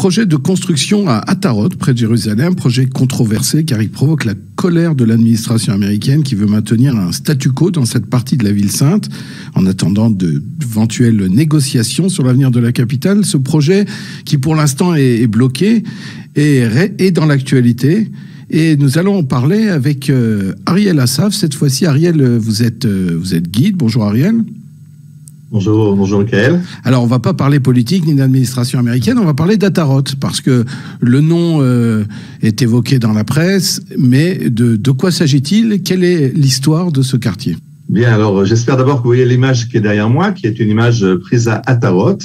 projet de construction à Atarot, près de Jérusalem, projet controversé car il provoque la colère de l'administration américaine qui veut maintenir un statu quo dans cette partie de la ville sainte en attendant d'éventuelles négociations sur l'avenir de la capitale. Ce projet, qui pour l'instant est bloqué, est dans l'actualité. Et nous allons en parler avec Ariel Assaf. Cette fois-ci, Ariel, vous êtes guide. Bonjour Ariel. Bonjour Michael. Alors, on va pas parler politique ni d'administration américaine, on va parler d'Atarot, parce que le nom est évoqué dans la presse, mais de quoi s'agit-il? Quelle est l'histoire de ce quartier? Bien, alors j'espère d'abord que vous voyez l'image qui est derrière moi, qui est une image prise à Atarot.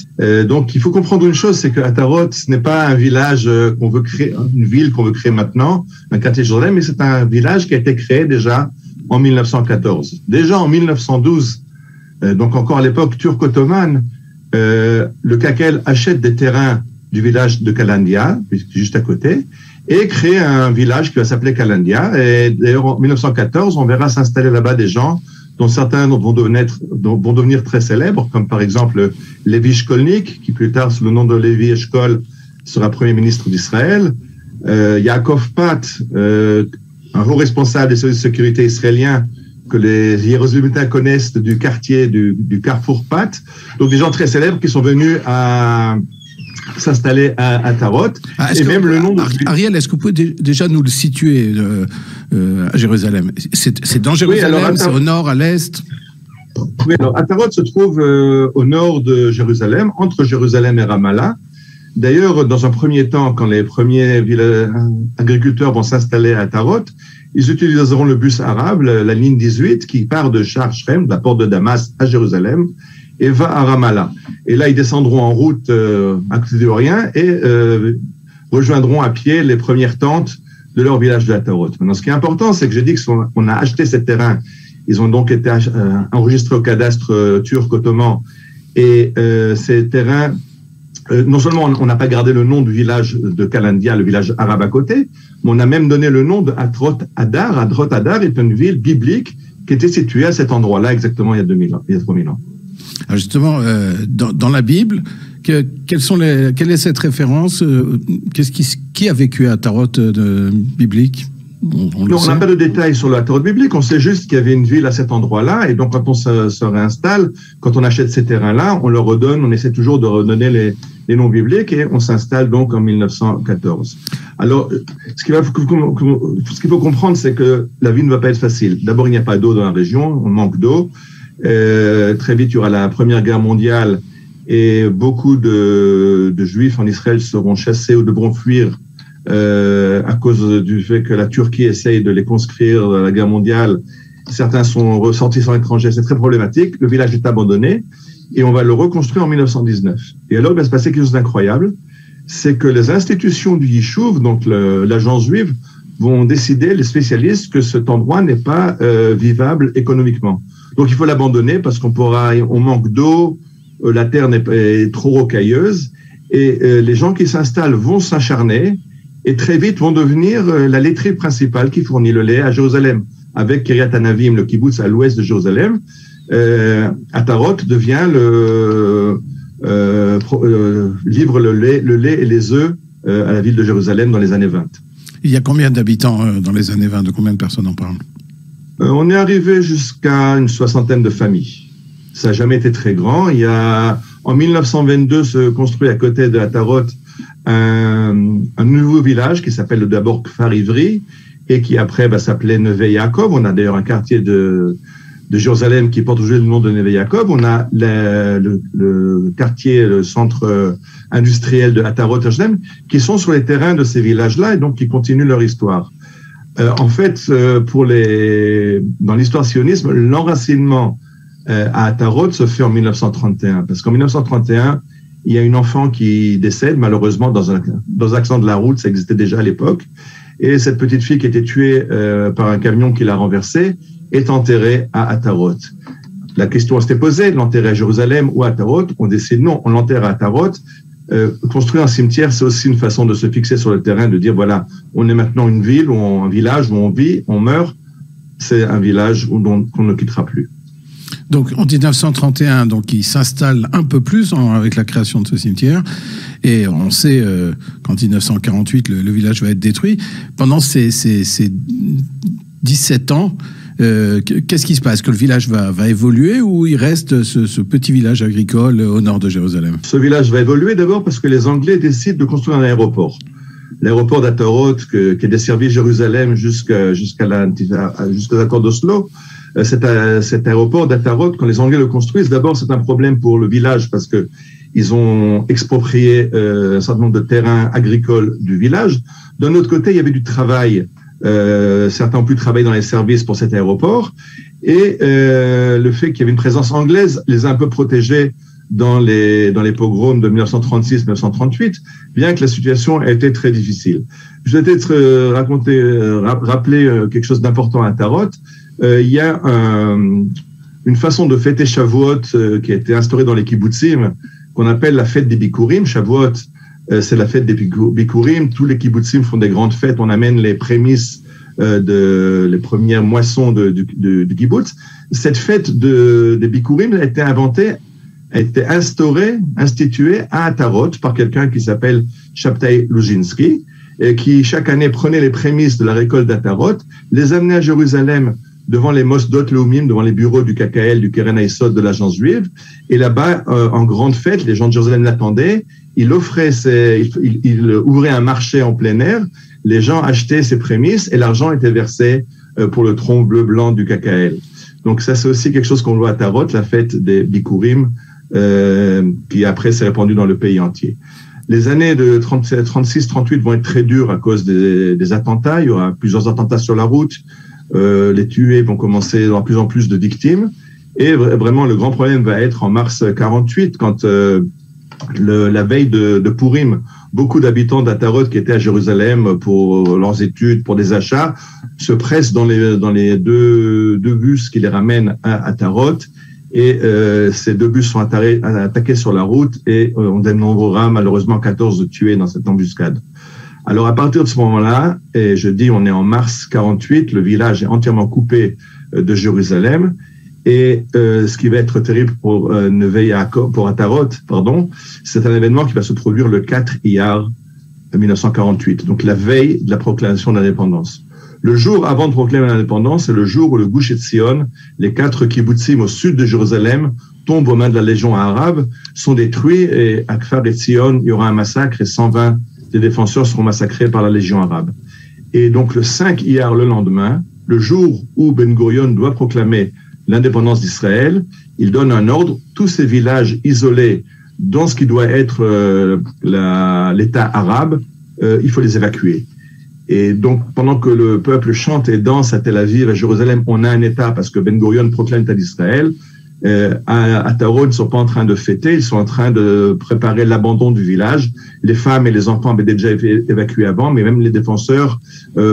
Donc, il faut comprendre une chose, c'est que Atarot, ce n'est pas un village qu'on veut créer, une ville qu'on veut créer maintenant, un quartier de Jérusalem, mais c'est un village qui a été créé déjà en 1914. Déjà en 1912, donc encore à l'époque turco-ottomane, le Kakel achète des terrains du village de Kalandia, juste à côté, et crée un village qui va s'appeler Kalandia. Et d'ailleurs, en 1914, on verra s'installer là-bas des gens dont certains vont devenir très célèbres, comme par exemple Levi Shkolnik, qui plus tard, sous le nom de Levi Eshkol, sera Premier ministre d'Israël. Yaakov Pat, un haut responsable des services de sécurité israéliens, que les Jérusalémiens connaissent du quartier du Carrefour Pat. Donc des gens très célèbres qui sont venus à s'installer à Atarot. Et même le nom Ariel, est-ce que vous pouvez déjà nous le situer à Jérusalem? C'est dans Jérusalem, oui, c'est au nord, à l'est? Oui, alors Atarot se trouve au nord de Jérusalem, entre Jérusalem et Ramallah. D'ailleurs, dans un premier temps, quand les premiers agriculteurs vont s'installer à Atarot, ils utiliseront le bus arabe, la ligne 18, qui part de Shar Shrem, de la porte de Damas à Jérusalem, et va à Ramallah. Et là, ils descendront en route à côté de rien et rejoindront à pied les premières tentes de leur village de Atarot. Maintenant, ce qui est important, c'est que j'ai dit qu'on a acheté ces terrains. Ils ont donc été enregistrés au cadastre turc ottoman. Et ces terrains, non seulement on n'a pas gardé le nom du village de Kalandia, le village arabe à côté, mais on a même donné le nom de Atrot Adar. Atrot Adar est une ville biblique qui était située à cet endroit-là exactement il y a 3000 ans. Alors justement, dans la Bible, quelle est cette référence? Qui a vécu à Atarot biblique? On n'a pas de détails sur la Atarot biblique, on sait juste qu'il y avait une ville à cet endroit-là, et donc quand on se réinstalle, quand on achète ces terrains-là, on leur redonne, on essaie toujours de redonner les noms bibliques, et on s'installe donc en 1914. Alors, ce qu'il faut comprendre, c'est que la vie ne va pas être facile. D'abord, il n'y a pas d'eau dans la région, on manque d'eau. Très vite, il y aura la Première Guerre mondiale et beaucoup de Juifs en Israël seront chassés ou devront fuir à cause du fait que la Turquie essaye de les conscrire dans la guerre mondiale. Certains sont ressortissants étrangers, c'est très problématique. Le village est abandonné et on va le reconstruire en 1919. Et alors, il va se passer quelque chose d'incroyable, c'est que les institutions du Yishuv, donc l'agence juive, vont décider, les spécialistes, que cet endroit n'est pas vivable économiquement. Donc, il faut l'abandonner parce on manque d'eau, la terre est trop rocailleuse et les gens qui s'installent vont s'acharner et très vite vont devenir la laiterie principale qui fournit le lait à Jérusalem. Avec Kiryat Anavim, le kibbutz à l'ouest de Jérusalem, Atarot devient livre le lait et les œufs à la ville de Jérusalem dans les années 20. Il y a combien d'habitants dans les années 20? De combien de personnes on parle? On est arrivé jusqu'à une 60aine de familles. Ça n'a jamais été très grand. En 1922, se construit à côté de Atarot un nouveau village qui s'appelle d'abord Kfar Ivri et qui après va s'appeler Neve Yaakov. On a d'ailleurs un quartier de Jérusalem qui porte aujourd'hui le nom de Neve Yaakov. On a le quartier, le centre industriel de Atarot Jérusalem qui sont sur les terrains de ces villages-là et donc qui continuent leur histoire. En fait, dans l'histoire sionisme, l'enracinement à Atarot se fait en 1931. Parce qu'en 1931, il y a une enfant qui décède, malheureusement, dans un accident de la route, ça existait déjà à l'époque. Et cette petite fille qui était tuée par un camion qui l'a renversée est enterrée à Atarot. La question s'était posée, l'enterrer à Jérusalem ou à Atarot? On décide non, on l'enterre à Atarot. Construire un cimetière, c'est aussi une façon de se fixer sur le terrain, de dire voilà, on est maintenant une ville, ou un village où on vit, on meurt. C'est un village qu'on ne quittera plus. Donc en 1931, donc il s'installe un peu plus avec la création de ce cimetière. Et on sait qu'en 1948, le village va être détruit. Pendant ces 17 ans, qu'est-ce qui se passe? Que le village va évoluer ou il reste ce petit village agricole au nord de Jérusalem? Ce village va évoluer d'abord parce que les Anglais décident de construire un aéroport. L'aéroport d'Atarot, qui a desservi Jérusalem jusqu'aux accords d'Oslo. Cet aéroport d'Atarot, quand les Anglais le construisent, d'abord c'est un problème pour le village parce que ils ont exproprié un certain nombre de terrains agricoles du village. D'un autre côté, il y avait du travail. Certains ont pu travailler dans les services pour cet aéroport. Et le fait qu'il y avait une présence anglaise les a un peu protégés dans les pogroms de 1936-1938, bien que la situation ait été très difficile. Je vais peut-être rappeler quelque chose d'important à Tarot. Il y a une façon de fêter Shavuot qui a été instaurée dans les kibbutzim, qu'on appelle la fête des Bikurim. Shavuot, c'est la fête des Bikurim. Tous les kibbutzim font des grandes fêtes. On amène les prémices les premières moissons du kibbutz. Cette fête des Bikurim a été instituée à Atarot par quelqu'un qui s'appelle Shabtai Lujinski, et qui chaque année prenait les prémices de la récolte d'Atarot, les amenait à Jérusalem devant les Mosdot Leumim, devant les bureaux du KKL, du Keren Haïsod de l'agence juive, et là-bas, en grande fête, les gens de Jérusalem l'attendaient, il ouvrait un marché en plein air, les gens achetaient ses prémices et l'argent était versé pour le tronc bleu-blanc du KKL. Donc ça, c'est aussi quelque chose qu'on voit à Tarot, la fête des Bikurim, qui après s'est répandue dans le pays entier. Les années de 36-38 vont être très dures à cause des attentats. Il y aura plusieurs attentats sur la route. Les tués vont commencer dans plus en plus de victimes. Et vraiment, le grand problème va être en mars 48, quand la veille de Purim, beaucoup d'habitants d'Atarot qui étaient à Jérusalem pour leurs études, pour des achats, se pressent dans les deux bus qui les ramènent à Atarot. Et ces deux bus sont attaqués sur la route et on dénombrera malheureusement 14 tués dans cette embuscade. Alors à partir de ce moment-là, et je dis on est en mars 48, le village est entièrement coupé de Jérusalem. Et ce qui va être terrible pour Atarot, c'est un événement qui va se produire le 4 Iyar 1948, donc la veille de la proclamation de l'indépendance. Le jour avant de proclamer l'indépendance, c'est le jour où le Gush Etzion, les 4 kibbutzim au sud de Jérusalem, tombent aux mains de la Légion arabe, sont détruits, et à Kfar Etzion, il y aura un massacre et 120 des défenseurs seront massacrés par la Légion arabe. Et donc le 5 Iyar, le lendemain, le jour où Ben Gurion doit proclamer l'indépendance d'Israël, il donne un ordre, tous ces villages isolés dans ce qui doit être l'État arabe, il faut les évacuer. Et donc, pendant que le peuple chante et danse à Tel Aviv, à Jérusalem, on a un État parce que Ben Gurion proclame l'État d'Israël. À Tarot, ils ne sont pas en train de fêter, ils sont en train de préparer l'abandon du village. Les femmes et les enfants avaient déjà été évacués avant, mais même les défenseurs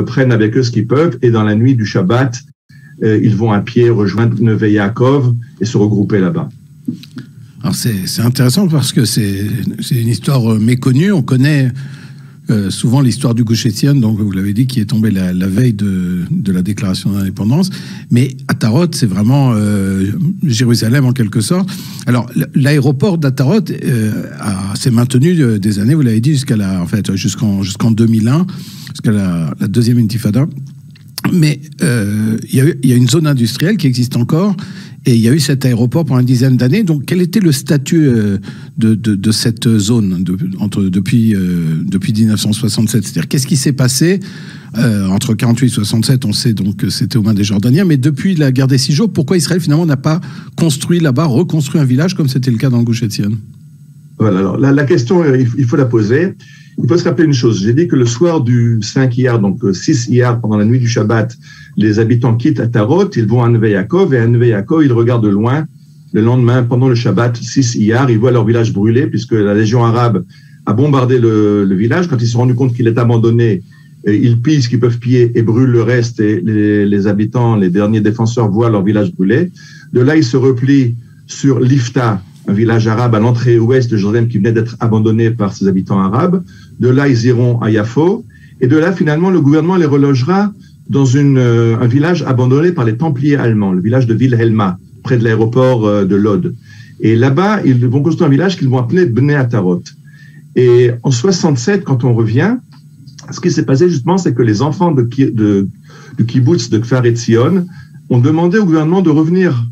prennent avec eux ce qu'ils peuvent. Et dans la nuit du Shabbat, ils vont à pied rejoindre Neve Yaakov et se regrouper là-bas. Alors c'est intéressant parce que c'est une histoire méconnue. On connaît souvent l'histoire du Gush Etzion, donc vous l'avez dit, qui est tombé la veille de la déclaration d'indépendance. Mais Atarot, c'est vraiment Jérusalem en quelque sorte. Alors l'aéroport d'Atarot s'est maintenu des années, vous l'avez dit, jusqu'en 2001, jusqu'à la deuxième intifada. Mais il y a une zone industrielle qui existe encore et il y a eu cet aéroport pendant une dizaine d'années. Donc, quel était le statut de cette zone depuis 1967? C'est-à-dire, qu'est-ce qui s'est passé entre 48 et 67? On sait donc que c'était aux mains des Jordaniens. Mais depuis la guerre des 6 jours, pourquoi Israël, finalement, n'a pas construit là-bas, reconstruit un village comme c'était le cas dans le Gush Etzion? Voilà, alors la question, il faut la poser. Il faut se rappeler une chose. J'ai dit que le soir du 5 Iyar, donc 6 Iyar, pendant la nuit du Shabbat, les habitants quittent Atarot, ils vont à Neve Yaakov, et à Neve Yaakov, ils regardent de loin. Le lendemain, pendant le Shabbat, 6 Iyar, ils voient leur village brûlé, puisque la Légion arabe a bombardé le village. Quand ils se sont rendus compte qu'il est abandonné, ils pillent ce qu'ils peuvent piller et brûlent le reste, et les habitants, les derniers défenseurs, voient leur village brûlé. De là, ils se replient sur Lifta, un village arabe à l'entrée ouest de Jérusalem qui venait d'être abandonné par ses habitants arabes. De là, ils iront à Yafo. Et de là, finalement, le gouvernement les relogera dans un village abandonné par les Templiers allemands, le village de Wilhelma, près de l'aéroport de Lod. Et là-bas, ils vont construire un village qu'ils vont appeler Bnei Atarot. Et en 67, quand on revient, ce qui s'est passé justement, c'est que les enfants du kibbutz de Kfar Etzion ont demandé au gouvernement de revenir,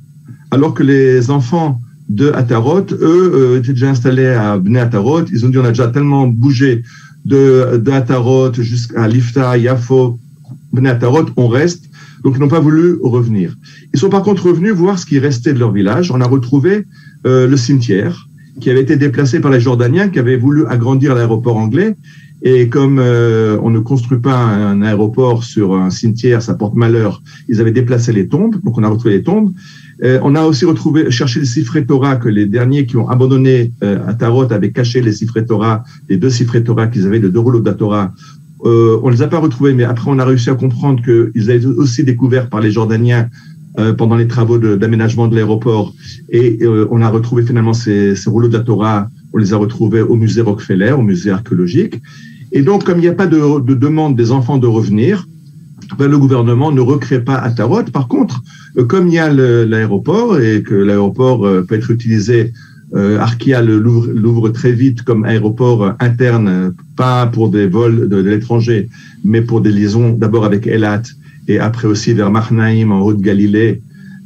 alors que les enfants de Atarot, eux, étaient déjà installés à Bnei Atarot. Ils ont dit, on a déjà tellement bougé de Atarot jusqu'à Lifta, Yafo, Bnei Atarot, on reste. Donc, ils n'ont pas voulu revenir. Ils sont par contre revenus voir ce qui restait de leur village. On a retrouvé le cimetière qui avait été déplacé par les Jordaniens qui avaient voulu agrandir l'aéroport anglais. Et comme on ne construit pas un aéroport sur un cimetière, ça porte malheur, ils avaient déplacé les tombes. Donc, on a retrouvé les tombes. On a aussi cherché les siffrés Torah que les derniers qui ont abandonné Atarot avaient caché les siffrés Torah, les 2 siffrés Torah qu'ils avaient, les 2 rouleaux de la Torah. On les a pas retrouvés, mais après on a réussi à comprendre qu'ils avaient aussi découvert par les Jordaniens pendant les travaux d'aménagement de l'aéroport. Et on a retrouvé finalement ces rouleaux de la Torah, on les a retrouvés au musée Rockefeller, au musée archéologique. Et donc, comme il n'y a pas de demande des enfants de revenir, ben, le gouvernement ne recrée pas Atarot. Par contre, comme il y a l'aéroport et que l'aéroport peut être utilisé, Arkia l'ouvre très vite comme aéroport interne, pas pour des vols de l'étranger, mais pour des liaisons d'abord avec Elat et après aussi vers Mahnaïm en Haute-Galilée.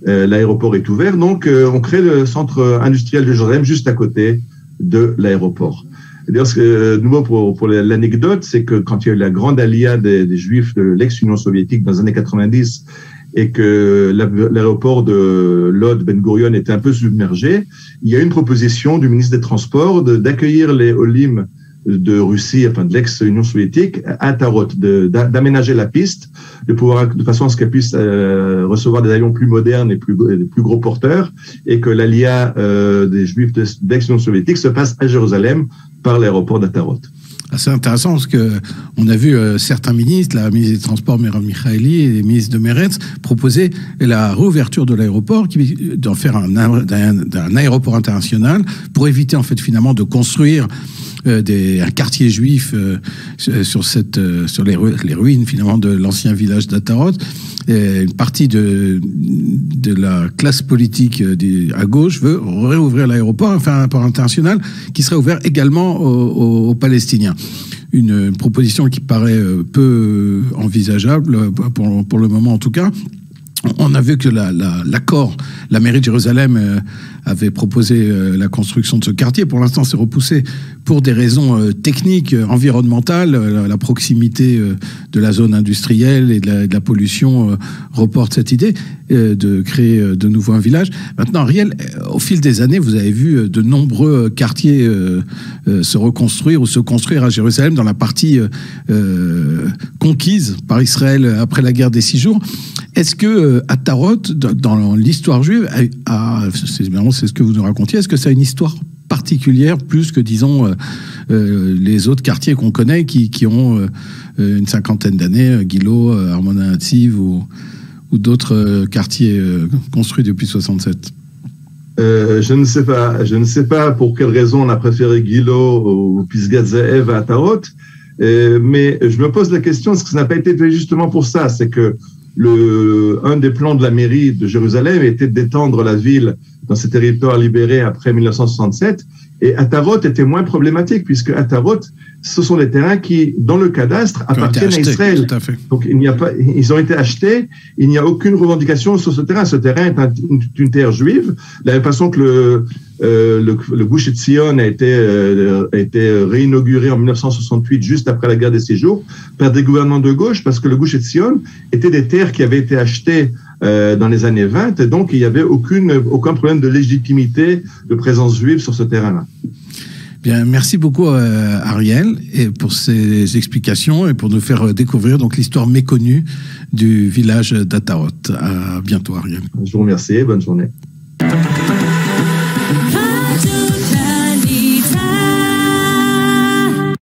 L'aéroport est ouvert, donc on crée le centre industriel de Jérusalem juste à côté de l'aéroport. D'ailleurs, ce nouveau pour l'anecdote, c'est que quand il y a eu la grande alia des Juifs de l'ex-Union soviétique dans les années 90 et que l'aéroport de Lod Ben Gurion était un peu submergé, il y a eu une proposition du ministre des Transports d'accueillir les Olim de Russie, enfin de l'ex-Union soviétique, à Tarot, d'aménager la piste, de façon à ce qu'elle puisse recevoir des avions plus modernes et plus gros porteurs, et que l'alia des Juifs de l'ex-Union soviétique se passe à Jérusalem par l'aéroport d'Atarot. C'est intéressant parce que on a vu certains ministres, la ministre des Transports Merav Michaeli et les ministres de Meretz proposer la réouverture de l'aéroport, d'en faire d'un aéroport international pour éviter en fait finalement de construire un quartier juif sur les ruines finalement de l'ancien village d'Atarot. Une partie de la classe politique à gauche veut réouvrir l'aéroport, faire un aéroport international qui serait ouvert également aux Palestiniens. Une proposition qui paraît peu envisageable, pour le moment en tout cas. On a vu que l'accord, la mairie de Jérusalem avait proposé la construction de ce quartier. Pour l'instant, c'est repoussé pour des raisons techniques, environnementales. La proximité de la zone industrielle et de la pollution reporte cette idée de créer de nouveau un village. Maintenant, Ariel, au fil des années, vous avez vu de nombreux quartiers se reconstruire ou se construire à Jérusalem dans la partie conquise par Israël après la guerre des 6 jours. Est-ce que Atarot, dans l'histoire juive, c'est ce que vous nous racontiez, est-ce que ça a une histoire particulière plus que, disons, les autres quartiers qu'on connaît qui ont une 50aine d'années, Gilo, Armona Hatziv ou d'autres quartiers construits depuis 67? Je ne sais pas pour quelle raison on a préféré Gilo ou Pisgat Ze'ev à Atarot, mais je me pose la question, est-ce que ça n'a pas été fait justement pour ça? C'est que un des plans de la mairie de Jérusalem était d'étendre la ville dans ces territoires libérés après 1967. Et Atarot était moins problématique, puisque Atarot, ce sont des terrains qui, dans le cadastre, appartiennent à Israël. Tout à fait. Donc, ils ont été achetés, il n'y a aucune revendication sur ce terrain. Ce terrain est une terre juive, de la même façon que le Gush Etzion a été réinauguré en 1968, juste après la guerre des 6 jours, par des gouvernements de gauche, parce que le Gush Etzion était des terres qui avaient été achetées dans les années 20, et donc il n'y avait aucun problème de légitimité de présence juive sur ce terrain-là. Bien, merci beaucoup Ariel et pour ces explications et pour nous faire découvrir donc l'histoire méconnue du village d'Atarot. À bientôt Ariel. Je vous remercie, bonne journée.